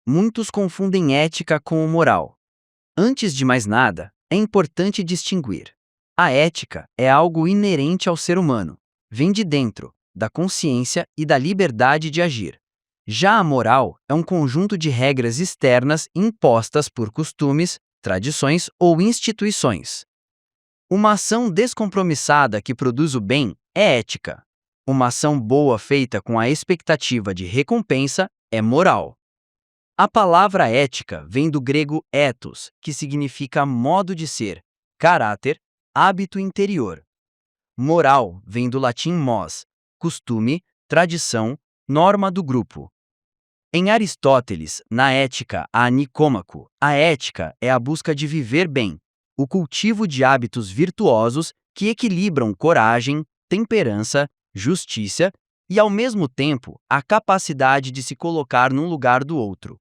Muitos confundem ética com moral. Antes de mais nada, é importante distinguir. A ética é algo inerente ao ser humano, vem de dentro, da consciência e da liberdade de agir. Já a moral é um conjunto de regras externas impostas por costumes, tradições ou instituições. Uma ação descompromissada que produz o bem é ética. Uma ação boa feita com a expectativa de recompensa é moral. A palavra ética vem do grego ethos, que significa modo de ser, caráter, hábito interior. Moral vem do latim mos, costume, tradição, norma do grupo. Em Aristóteles, na Ética a Nicômaco, a ética é a busca de viver bem, o cultivo de hábitos virtuosos que equilibram coragem, temperança, justiça e, ao mesmo tempo, a capacidade de se colocar no lugar do outro.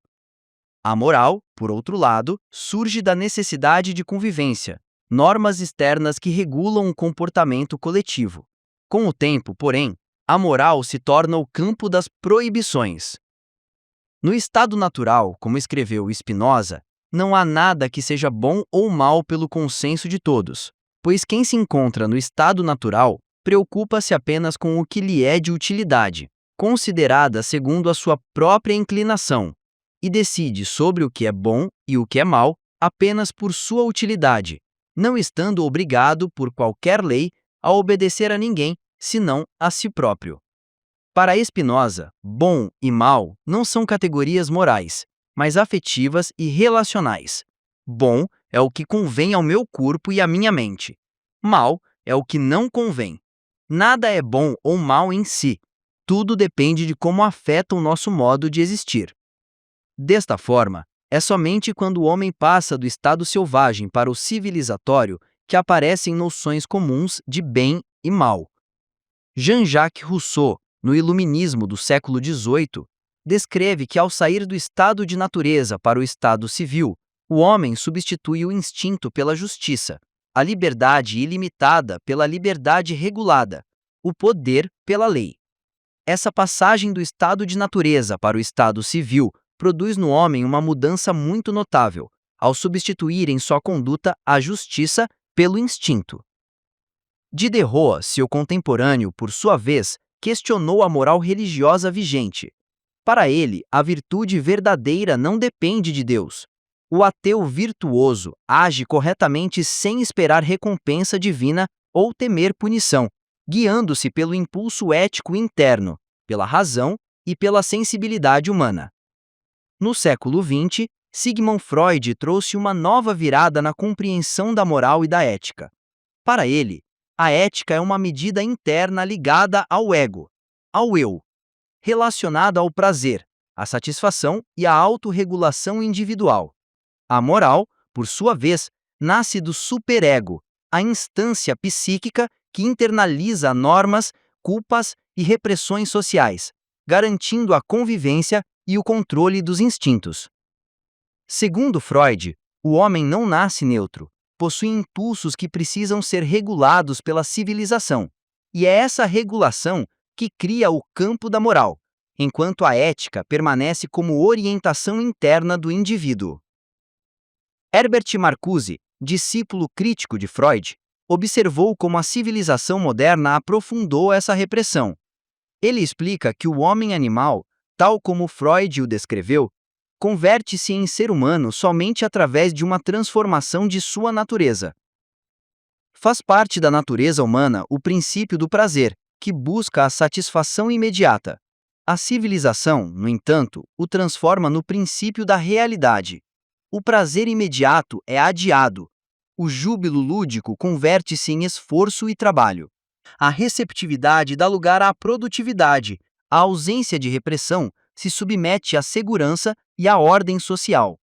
A moral, por outro lado, surge da necessidade de convivência, normas externas que regulam o comportamento coletivo. Com o tempo, porém, a moral se torna o campo das proibições. No estado natural, como escreveu Spinoza, não há nada que seja bom ou mal pelo consenso de todos, pois quem se encontra no estado natural preocupa-se apenas com o que lhe é de utilidade, considerada segundo a sua própria inclinação, e decide sobre o que é bom e o que é mal apenas por sua utilidade, não estando obrigado por qualquer lei a obedecer a ninguém, senão a si próprio. Para Spinoza, bom e mal não são categorias morais, mas afetivas e relacionais. Bom é o que convém ao meu corpo e à minha mente. Mal é o que não convém. Nada é bom ou mal em si. Tudo depende de como afeta o nosso modo de existir. Desta forma, é somente quando o homem passa do estado selvagem para o civilizatório que aparecem noções comuns de bem e mal. Jean-Jacques Rousseau, no Iluminismo do século XVIII, descreve que ao sair do estado de natureza para o estado civil, o homem substitui o instinto pela justiça, a liberdade ilimitada pela liberdade regulada, o poder pela lei. Essa passagem do estado de natureza para o estado civil produz no homem uma mudança muito notável, ao substituir em sua conduta a justiça pelo instinto. Diderot, seu contemporâneo, por sua vez, questionou a moral religiosa vigente. Para ele, a virtude verdadeira não depende de Deus. O ateu virtuoso age corretamente sem esperar recompensa divina ou temer punição, guiando-se pelo impulso ético interno, pela razão e pela sensibilidade humana. No século XX, Sigmund Freud trouxe uma nova virada na compreensão da moral e da ética. Para ele, a ética é uma medida interna ligada ao ego, ao eu, relacionada ao prazer, à satisfação e à autorregulação individual. A moral, por sua vez, nasce do superego, a instância psíquica que internaliza normas, culpas e repressões sociais, garantindo a convivência e o controle dos instintos. Segundo Freud, o homem não nasce neutro, possui impulsos que precisam ser regulados pela civilização, e é essa regulação que cria o campo da moral, enquanto a ética permanece como orientação interna do indivíduo. Herbert Marcuse, discípulo crítico de Freud, observou como a civilização moderna aprofundou essa repressão. Ele explica que o homem animal, tal como Freud o descreveu, converte-se em ser humano somente através de uma transformação de sua natureza. Faz parte da natureza humana o princípio do prazer, que busca a satisfação imediata. A civilização, no entanto, o transforma no princípio da realidade. O prazer imediato é adiado. O júbilo lúdico converte-se em esforço e trabalho. A receptividade dá lugar à produtividade. A ausência de repressão se submete à segurança e à ordem social.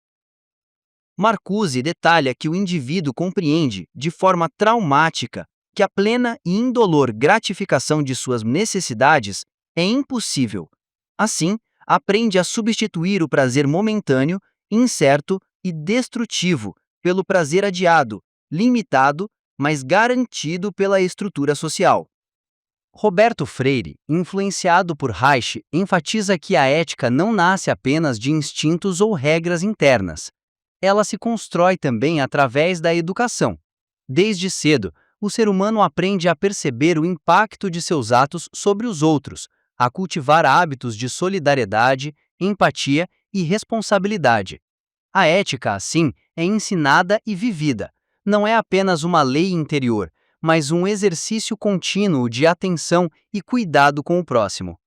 Marcuse detalha que o indivíduo compreende, de forma traumática, que a plena e indolor gratificação de suas necessidades é impossível. Assim, aprende a substituir o prazer momentâneo, incerto e destrutivo pelo prazer adiado, limitado, mas garantido pela estrutura social. Roberto Freire, influenciado por Reich, enfatiza que a ética não nasce apenas de instintos ou regras internas. Ela se constrói também através da educação. Desde cedo, o ser humano aprende a perceber o impacto de seus atos sobre os outros, a cultivar hábitos de solidariedade, empatia e responsabilidade. A ética, assim, é ensinada e vivida. Não é apenas uma lei interior, mas um exercício contínuo de atenção e cuidado com o próximo.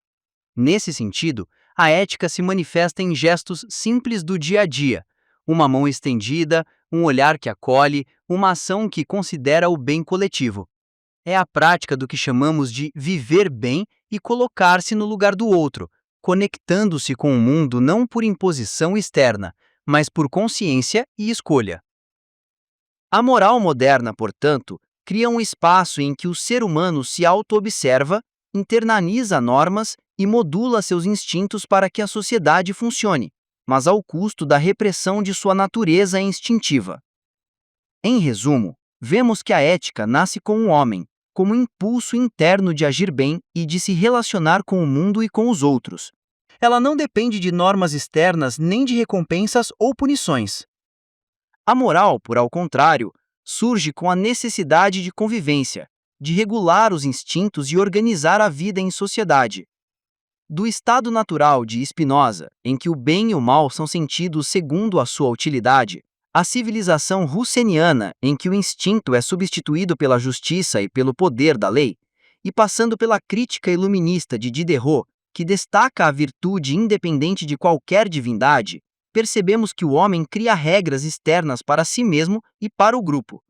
Nesse sentido, a ética se manifesta em gestos simples do dia a dia: uma mão estendida, um olhar que acolhe, uma ação que considera o bem coletivo. É a prática do que chamamos de viver bem e colocar-se no lugar do outro, conectando-se com o mundo não por imposição externa, mas por consciência e escolha. A moral moderna, portanto, cria um espaço em que o ser humano se auto-observa, internaliza normas e modula seus instintos para que a sociedade funcione, mas ao custo da repressão de sua natureza instintiva. Em resumo, vemos que a ética nasce com o homem, como um impulso interno de agir bem e de se relacionar com o mundo e com os outros. Ela não depende de normas externas nem de recompensas ou punições. A moral, por ao contrário, surge com a necessidade de convivência, de regular os instintos e organizar a vida em sociedade. Do estado natural de Spinoza, em que o bem e o mal são sentidos segundo a sua utilidade, à civilização russeniana, em que o instinto é substituído pela justiça e pelo poder da lei, e passando pela crítica iluminista de Diderot, que destaca a virtude independente de qualquer divindade, percebemos que o homem cria regras externas para si mesmo e para o grupo.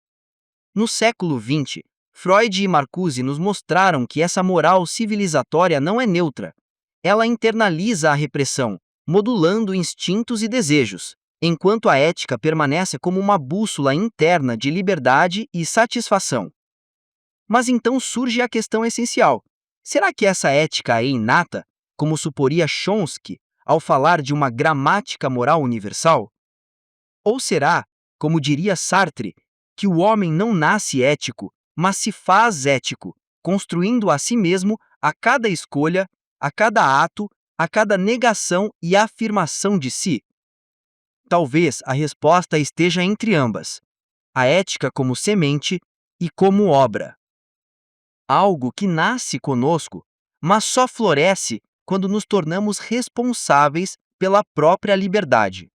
No século XX, Freud e Marcuse nos mostraram que essa moral civilizatória não é neutra. Ela internaliza a repressão, modulando instintos e desejos, enquanto a ética permanece como uma bússola interna de liberdade e satisfação. Mas então surge a questão essencial: será que essa ética é inata, como suporia Chomsky ao falar de uma gramática moral universal? Ou será, como diria Sartre, que o homem não nasce ético, mas se faz ético, construindo a si mesmo a cada escolha, a cada ato, a cada negação e afirmação de si? Talvez a resposta esteja entre ambas: a ética como semente e como obra. Algo que nasce conosco, mas só floresce quando nos tornamos responsáveis pela própria liberdade.